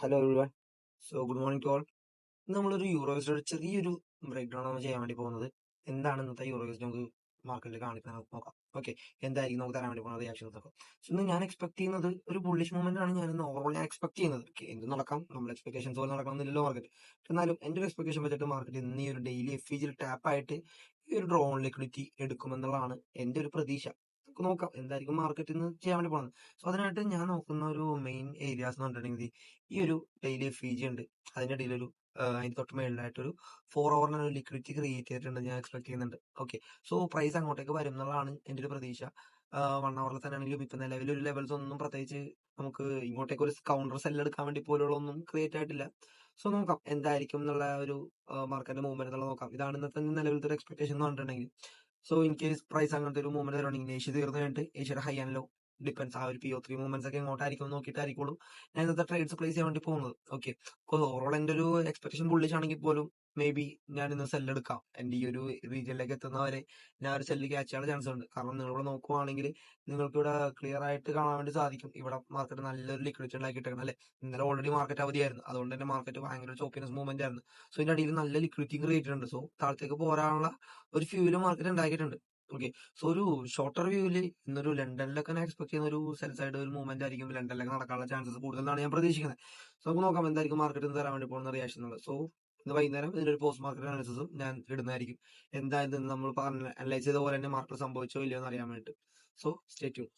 Hello everyone. Good morning to all. നമ്മളൊരു യൂറോസിന്റെ ചെറിയൊരു ബ്രേക്ക് ഡൗൺ ആണ് ചെയ്യാൻ വേണ്ടി പോകുന്നത്. എന്താണ് ഇന്നത്തെ യൂറോസ് നമുക്ക് മാർക്കറ്റിൽ കാണിക്കുന്നത് നോക്കാം. ഓക്കെ, എന്തായിരിക്കും നമുക്ക് തരാൻ വേണ്ടി പോകുന്ന റിയാക്ഷൻസ് ഒക്കെ. ഇന്ന് ഞാൻ എക്സ്പെക്ട് ചെയ്യുന്നത് ഒരു ബുള്ളിഷ് മൂവ്മെന്റ് ആണ് ഞാൻ ഓവറോൾ ഞാൻ എക്സ്പെക്ട് ചെയ്യുന്നത്. Okay, എന്ത് നടക്കാം, നമ്മുടെ എക്സ്പെക്ടേഷൻസ് പോലെ നടക്കണമെന്നില്ലല്ലോ മാർക്കറ്റ്. എന്നാലും എന്റെ ഒരു എക്സ്പെക്ടേഷൻ വെച്ചിട്ട് മാർക്കറ്റ് ഇന്ന് ഈ ഒരു ഡെയിലി എഫ് ടാപ്പ് ആയിട്ട് ഈ ഒരു ഡ്രോൺ ലിക്വിഡിറ്റി എടുക്കുമെന്നുള്ളതാണ് എന്റെ ഒരു പ്രതീക്ഷ. നമുക്ക് നോക്കാം എന്തായിരിക്കും മാർക്കറ്റ് ഇന്ന് ചെയ്യാൻ വേണ്ടി പോകുന്നത്. അതിനായിട്ട് ഞാൻ നോക്കുന്ന ഒരു മെയിൻ ഏരിയാസ് എന്ന് പറഞ്ഞിട്ടുണ്ടെങ്കിൽ ഈ ഒരു ഡെയിലി എഫ് ഉണ്ട്, അതിന്റെ ഇടയിൽ ഒരു അതിന് തൊട്ട് മേളിലായിട്ടൊരു 4 hour ഒരു ലിക്വിഡിറ്റി ക്രിയേറ്റ് ചെയ്തിട്ടുണ്ട്, ഞാൻ എക്സ്പെക്ട് ചെയ്യുന്നുണ്ട്. ഓക്കെ, സോ പ്രൈസ് അങ്ങോട്ടേക്ക് വരും എന്നുള്ളതാണ് എന്റെ ഒരു പ്രതീക്ഷ. 1 hour തന്നെ ആണെങ്കിലും ഇപ്പൊ നിലവിൽ ഒരു ലെവൽസ് ഒന്നും പ്രത്യേകിച്ച് നമുക്ക് ഇങ്ങോട്ടേക്ക് ഒരു കൗണ്ടർ സെൽ എടുക്കാൻ വേണ്ടി പോലുള്ള ഒന്നും ക്രിയേറ്റ് ആയിട്ടില്ല. സോ നോക്കാം എന്തായിരിക്കും എന്നുള്ള ഒരു മാർക്കറ്റിന്റെ മൂവ്മെന്റ് എന്നുള്ളത് നോക്കാം. ഇതാണ് ഇന്നത്തെ നിലവിലത്തെ ഒരു എക്സ്പെക്ടേഷൻ എന്ന് പറഞ്ഞിട്ടുണ്ടെങ്കിൽ. സോ ഇൻ കേസ് പ്രൈസ് അങ്ങനത്തെ ഒരു മൂവ്മെന്റ് വരുവാണെങ്കിൽ ഏഷ്യ തീർന്നു കഴിഞ്ഞിട്ട് ഏഷ്യയുടെ ഹൈ ആൻഡ് ലോ ഡിപ്പെൻസ് ആ ഒരു PO3 മൂവ്മെന്റ്സ് ഒക്കെ എങ്ങോട്ടായിരിക്കും നോക്കിയിട്ടായിരിക്കും ഞാൻ ഇന്നത്തെ ട്രേഡ്സ് പ്ലേസ് ചെയ്യാൻ വേണ്ടി പോകുന്നത്. ഓക്കെ, ഓവറോൾ എന്റെ ഒരു എക്സ്പെക്ടേഷൻ ബുള്ളിഷ് ആണെങ്കിൽ പോലും മേ ബി ഞാൻ ഇന്ന് സെല്ല് എടുക്കാം. എന്റെ ഈ ഒരു റീജിയനിലേക്ക് എത്തുന്നവരെ ഞാൻ ഒരു സെല്ല് ക്യാച്ച് ചെയ്യാനുള്ള ചാൻസ് ഉണ്ട്. കാരണം നിങ്ങൾ ഇവിടെ നോക്കുവാണെങ്കിൽ നിങ്ങൾക്ക് ഇവിടെ ക്ലിയർ ആയിട്ട് കാണാൻ വേണ്ടി സാധിക്കും. ഇവിടെ മാർക്കറ്റ് നല്ലൊരു ലിക്വിഡിറ്റി ഉണ്ടാക്കിയിട്ടാണ് അല്ലെ. ഇന്നലെ ഓൾറെഡി മാർക്കറ്റ് അവധിയായിരുന്നു, അതുകൊണ്ട് തന്നെ മാർക്കറ്റ് ഭയങ്കര ചോപ്പിനെസ് മൂവ്മെന്റ് ആയിരുന്നു. സോ ഇതിന്റെ അടിയിൽ നല്ല ലിക്വിഡിറ്റി ക്രിയേറ്റ് ഉണ്ട്. സോ താഴത്തേക്ക് പോരാനുള്ള ഒരു ഫ്യൂല് മാർക്കറ്റ് ഉണ്ടാക്കിയിട്ടുണ്ട്. ഓക്കെ, സോ ഒരു ഷോർട്ടർ വ്യൂവില് ഇന്നൊരു ലണ്ടനിലൊക്കെ ഞാൻ എക്സ്പെക്ട് ചെയ്യുന്ന ഒരു സെൽ സൈഡ് ഒരു മൂവ്മെന്റ് ആയിരിക്കും ലണ്ടനിലൊക്കെ നടക്കാനുള്ള ചാൻസസ് കൂടുതലാണ് ഞാൻ പ്രതീക്ഷിക്കുന്നത്. സോ നമുക്ക് നോക്കാം എന്തായിരിക്കും മാർക്കറ്റ് തരാൻ വേണ്ടി പോകുന്ന റിയാക്ഷൻ എന്നുള്ളത്. സോ ഇന്ന് വൈകുന്നേരം ഇതിനൊരു പോസ്റ്റ് മാർക്കറ്റ് അനാലിസിസും ഞാൻ ഇടുന്നതായിരിക്കും. എന്തായാലും നമ്മൾ അനലൈസ് ചെയ്ത പോലെ തന്നെ മാർക്കറ്റ് സംഭവിച്ചോ ഇല്ലയോ എന്ന് അറിയാൻ വേണ്ടിയിട്ട്. So stay tune.